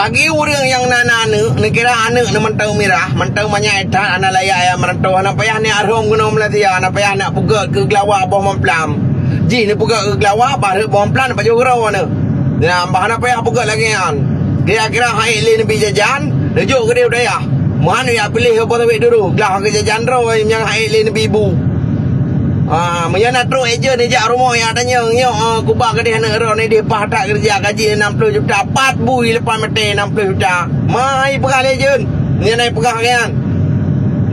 Bagi orang yang nana kira anak na mantau mirah, mantau banyak etan, anak layak yang merantau, anak payah ni arhom guna melatia, anak payah nak puga ke gelawak bawah memplam. Ji ni puga ke gelawak, baru bawah memplam, dapat juga rawa ni. Nah, anak payah puga lagi kan. Kira-kira hai le ni pergi jajan, rejuk ke dia udaya. Mana ya pilih apa tu dulu, gelah ke jajan rawa yang hai le ni ibu. Menyana terus ejen ni jak rumah yang tanya nyok kubah ke dia nak ro ni dia pahat kerja gaji 60 juta 4 bui lepas mati 60 juta mai pegang ejen ni naik pegang kan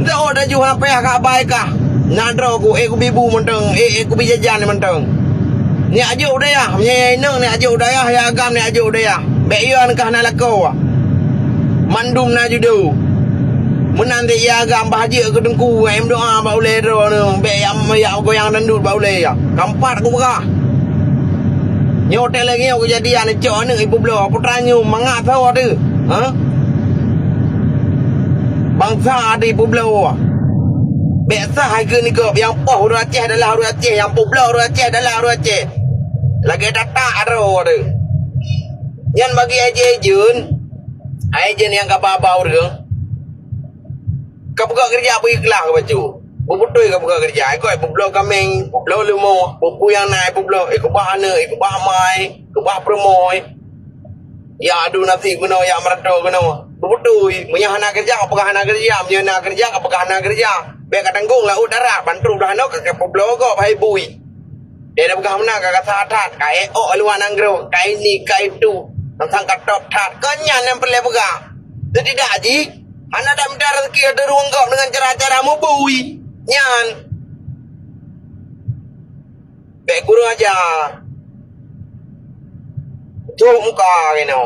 dah dah jual apa ya kak baik kah nak ro ku ku bibu menteng ku bi jajan menteng ni ajuk dah ya menyenang ni ajuk dah ya agam ni ajuk dah ya bek yuan kah nak lako mandum na judo menanti ya agam bahagia ke dengku em doa baule ro ni be yang goyang dandut baule ya kampat aku berah nyotel lagi aku kejadian ni cok ni ibu belo putra nyu mangak tahu tu bangsa ada ibu belo biasa harga ni ke yang poh ru Aceh adalah ru Aceh yang belo ru Aceh adalah ru Aceh lagi data ro tu yang bagi ejen yang kababau dia kau buka kerja apa ikhlas ke baju betul kau buka kerja kau bublo kameng bublo lemo bubu yang naik bublo kau bahana kau bahmai kau bah promoy ya adu nasi guna ya merato guna betul menyahana kerja kau hana kerja menyahana kerja kau hana kerja biar kau tanggung lah udara bantu dah no kau bublo kau bahai bui dia dah buka mana kau kata tat kai luan anggro kai ni kai tu tentang katok tat kenyan yang perlu buka tidak haji anak dah minta rezeki ada ruang kau dengan cara-cara mu bui. Nyan. Baik guru aja. Cuk muka kena.